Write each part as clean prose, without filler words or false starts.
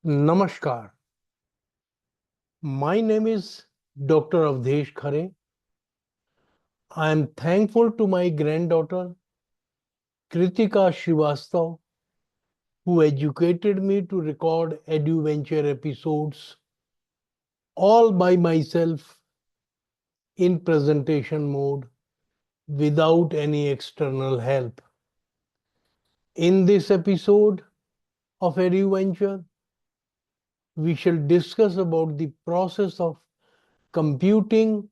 Namaskar. My name is Dr. Avadhesh Khare. I am thankful to my granddaughter Kritika Srivastav, who educated me to record EduVenture episodes all by myself in presentation mode without any external help. In this episode of EduVenture, we shall discuss about the process of computing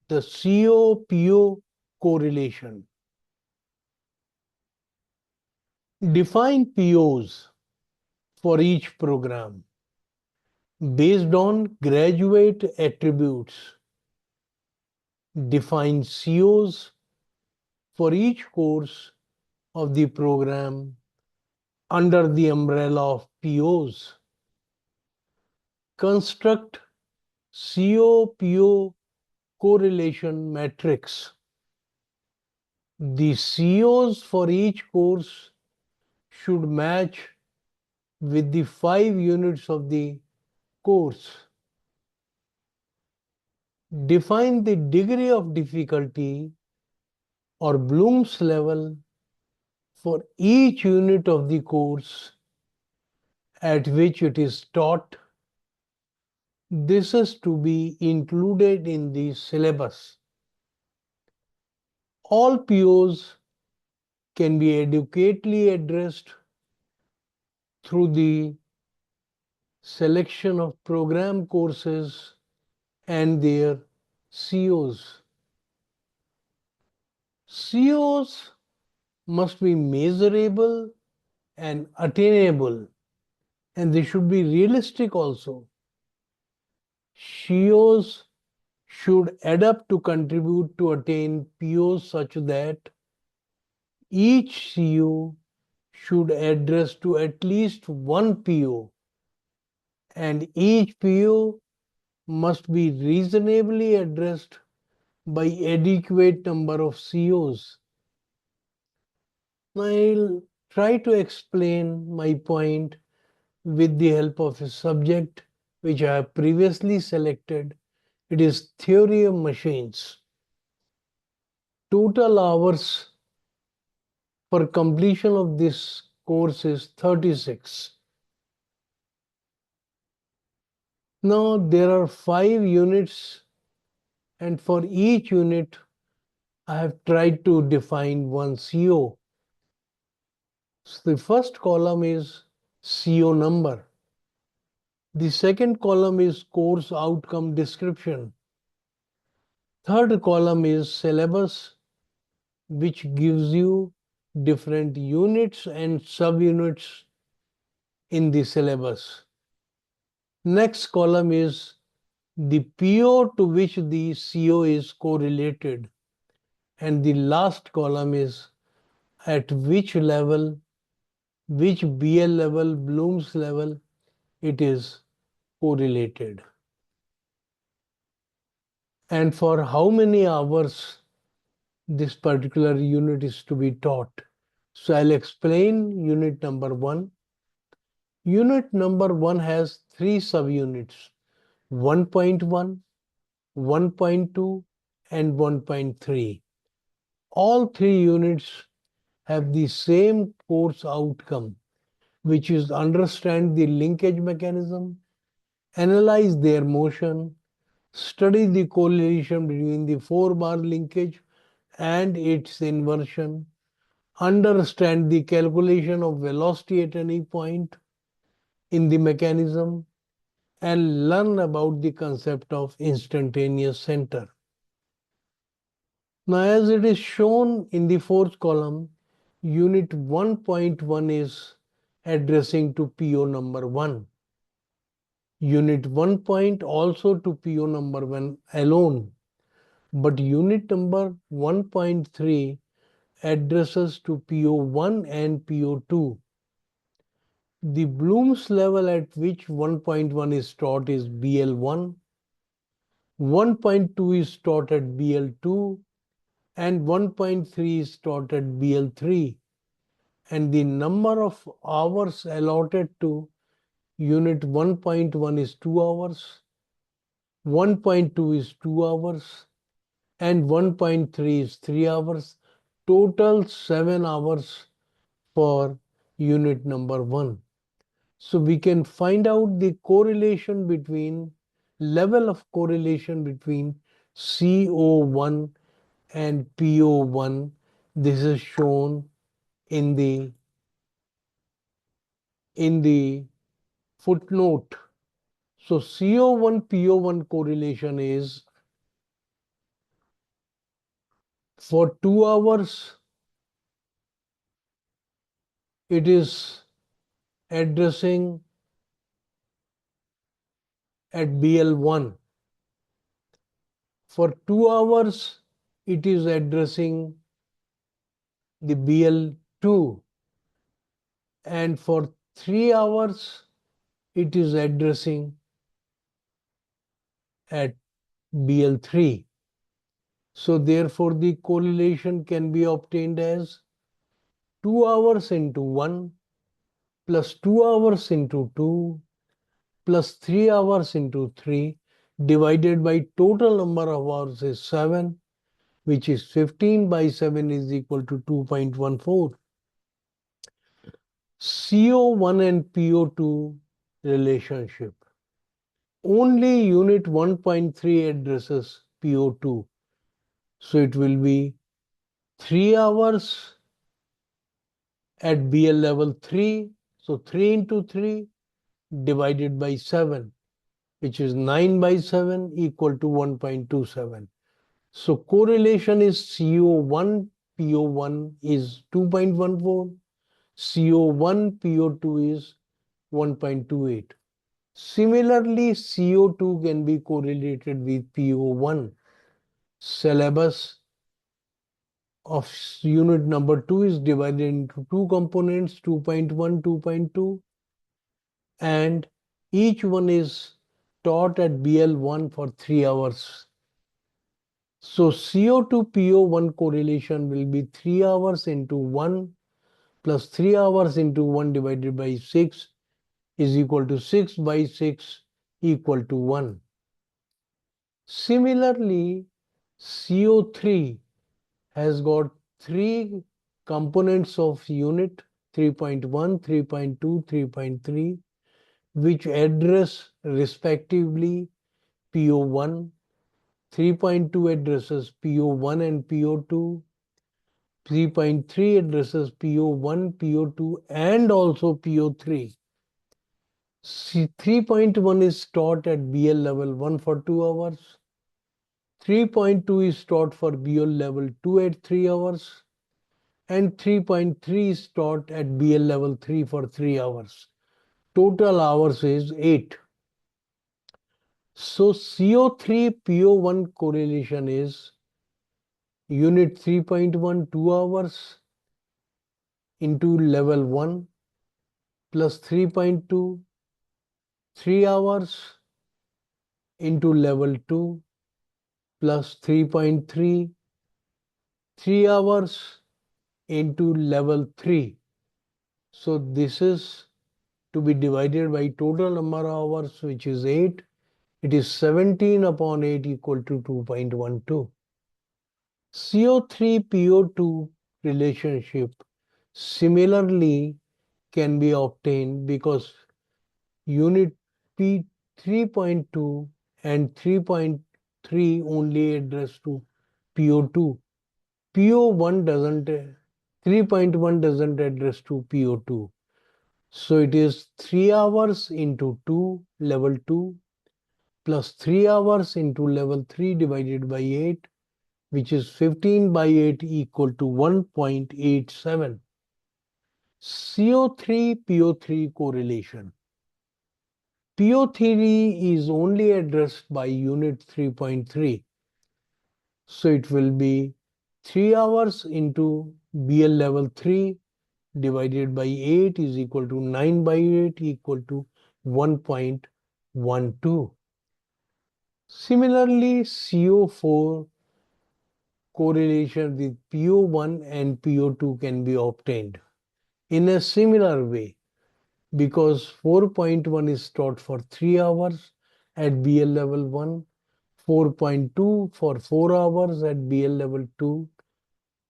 the CO-PO correlation. Define POs for each program based on graduate attributes. Define COs for each course of the program under the umbrella of POs. Construct CO-PO correlation matrix. The COs for each course should match with the 5 units of the course. Define the degree of difficulty or Bloom's level for each unit of the course at which it is taught. This is to be included in the syllabus. All POs can be adequately addressed through the selection of program courses and their COs. COs must be measurable and attainable, and they should be realistic also. COs should add up to contribute to attain POs such that each CO should address to at least one PO, and each PO must be reasonably addressed by adequate number of COs. I'll try to explain my point with the help of a subject which I have previously selected. It is theory of machines. Total hours for completion of this course is 36. Now there are 5 units, and for each unit I have tried to define one CO. So the first column is CO number. The second column is course outcome description. Third column is syllabus, which gives you different units and subunits in the syllabus. Next column is the PO to which the CO is correlated. And the last column is at which level, which BL level, Bloom's level, it is correlated. And for how many hours this particular unit is to be taught. So I'll explain unit number 1. Unit number 1 has 3 subunits: 1.1, 1.2, and 1.3. All 3 units have the same course outcome, which is understand the linkage mechanism, analyze their motion, study the correlation between the 4-bar linkage and its inversion, understand the calculation of velocity at any point in the mechanism, and learn about the concept of instantaneous center. Now, as it is shown in the 4th column, unit 1.1 is addressing to PO number 1. Unit 1 point also to PO number 1 alone, but unit number 1.3 addresses to PO1 and PO2. The Bloom's level at which 1.1 is taught is BL1, 1.2 is taught at BL2, and 1.3 is taught at BL3. And the number of hours allotted to Unit 1.1 is 2 hours, 1.2 is 2 hours, and 1.3 is 3 hours. Total 7 hours for unit number 1. So we can find out the correlation between level of correlation between CO1 and PO1. This is shown in the footnote. So CO1 PO1 correlation is for 2 hours it is addressing at BL1. For 2 hours it is addressing the BL2, and for 3 hours it is addressing at BL3. So therefore the correlation can be obtained as 2 hours into 1 plus 2 hours into 2 plus 3 hours into 3 divided by total number of hours is 7, which is 15 by 7 is equal to 2.14. CO1 and PO2 relationship. Only unit 1.3 addresses PO2. So it will be 3 hours at BL level 3. So 3 into 3 divided by 7, which is 9 by 7 equal to 1.27. So correlation is CO1 PO1 is 2.14, CO1 PO2 is 1.28. Similarly, CO2 can be correlated with PO1. Syllabus of unit number 2 is divided into two components, 2.1, 2.2, and each one is taught at BL1 for 3 hours. So CO2 PO1 correlation will be 3 hours into 1 plus 3 hours into 1 divided by 6 is equal to 6 by 6 equal to 1. Similarly, CO3 has got 3 components of unit 3.1, 3.2, 3.3, which address respectively PO1, 3.2 addresses PO1 and PO2, 3.3 addresses PO1, PO2, and also PO3. 3.1 is taught at BL level 1 for 2 hours. 3.2 is taught for BL level 2 at 3 hours. And 3.3 is taught at BL level 3 for 3 hours. Total hours is 8. So CO3 PO1 correlation is unit 3.1 2 hours into level 1 plus 3.2 3 hours into level 2 plus 3.3 3 hours into level 3. So this is to be divided by total number of hours, which is 8. It is 17 upon 8 equal to 2.12. CO3-PO2 relationship similarly can be obtained because unit P 3.2 and 3.3 only address to PO2. PO1 doesn't, 3.1 doesn't address to PO2. So it is 3 hours into 2, level 2, plus 3 hours into level 3 divided by 8, which is 15 by 8 equal to 1.87. CO3-PO3 correlation. PO3 is only addressed by unit 3.3. So it will be 3 hours into BL level 3 divided by 8 is equal to 9 by 8 equal to 1.12. Similarly, CO4 correlation with PO1 and PO2 can be obtained in a similar way. because 4.1 is taught for 3 hours at BL level 1, 4.2 for 4 hours at BL level 2.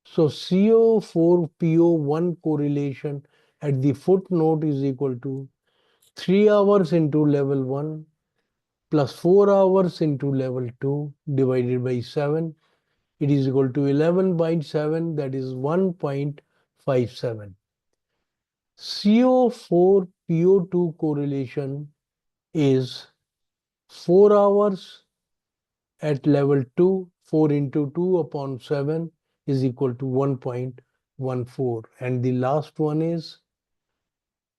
So CO4PO1 correlation at the footnote is equal to 3 hours into level 1 plus 4 hours into level 2 divided by 7. It is equal to 11.7, that is 1.57. CO4PO2 correlation is 4 hours at level 2, 4 into 2 upon 7 is equal to 1.14. And the last one is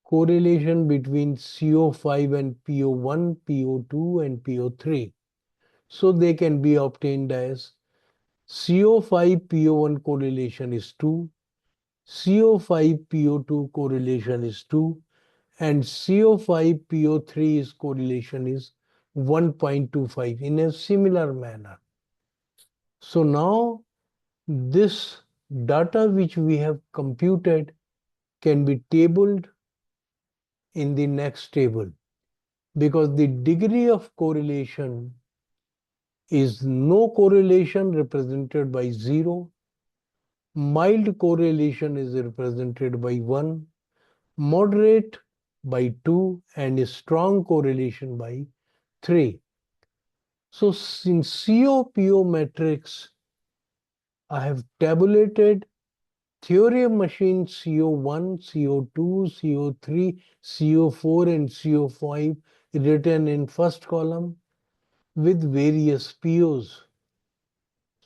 correlation between CO5 and PO1, PO2, and PO3. So they can be obtained as CO5-PO1 correlation is 2, CO5-PO2 correlation is 2, and CO5-PO3 is correlation is 1.25 in a similar manner. So now this data which we have computed can be tabled in the next table, because the degree of correlation is no correlation represented by 0, mild correlation is represented by 1, moderate by 2, and strong correlation by 3. So in COPO matrix, I have tabulated theory of machine CO1, CO2, CO3, CO4, and CO5 written in first column with various POs.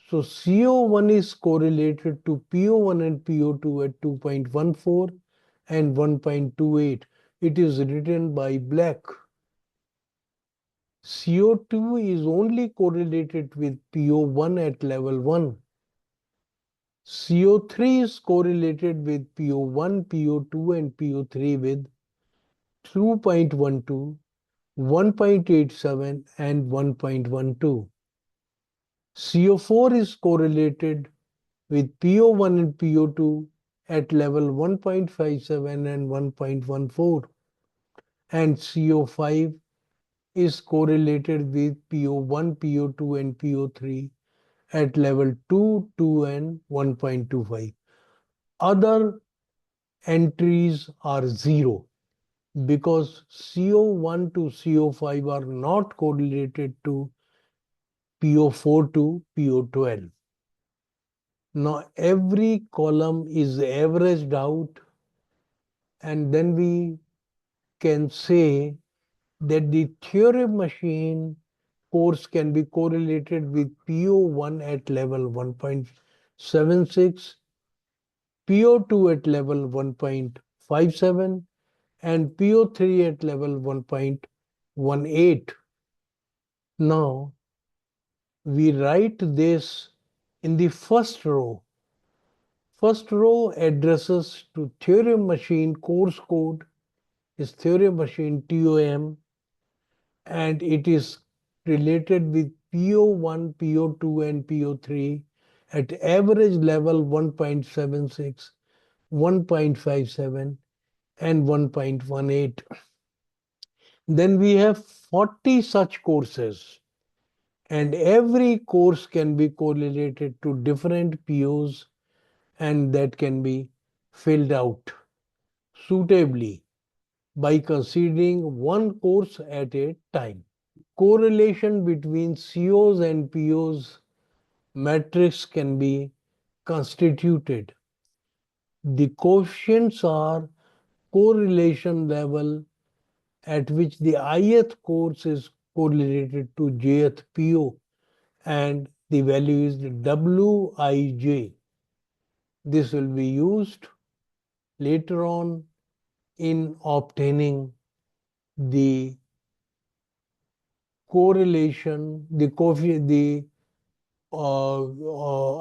So CO1 is correlated to PO1 and PO2 at 2.14 and 1.28. It is written by black. CO2 is only correlated with PO1 at level 1. CO3 is correlated with PO1, PO2, and PO3 with 2.12, 1.87, and 1.12. CO4 is correlated with PO1 and PO2 at level 1.57 and 1.14. And CO5 is correlated with PO1, PO2, and PO3 at level 2, 2, and 1.25. Other entries are 0 because CO1 to CO5 are not correlated to PO4 to PO12. Now every column is averaged out, and then we can say that the theory of machine course can be correlated with PO1 at level 1.76, PO2 at level 1.57, and PO3 at level 1.18. Now we write this in the first row. First row addresses to theory of machine course code is theory of machine TOM, and it is related with PO1, PO2, and PO3 at average level 1.76, 1.57, and 1.18. Then we have 40 such courses, and every course can be correlated to different POs, and that can be filled out suitably by considering one course at a time. Correlation between COs and POs matrix can be constituted. The coefficients are correlation level at which the ith course is correlated to jth PO, and the value is Wij. This will be used later on in obtaining the correlation, the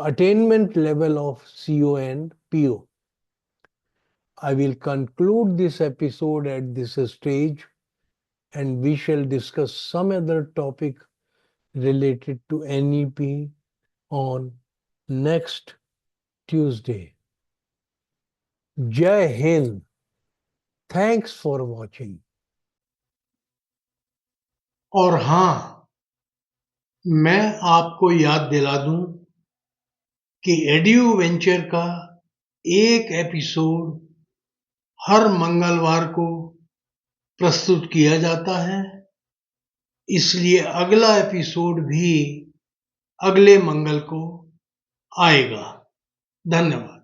attainment level of CO and PO. I will conclude this episode at this stage, and we shall discuss some other topic related to NEP on next Tuesday. Jai Hind. Thanks for watching. और हाँ, मैं आपको याद दिला दूं कि एड्यूवेंचर का एक एपिसोड हर मंगलवार को प्रस्तुत किया जाता है, इसलिए अगला एपिसोड भी अगले मंगल को आएगा। धन्यवाद।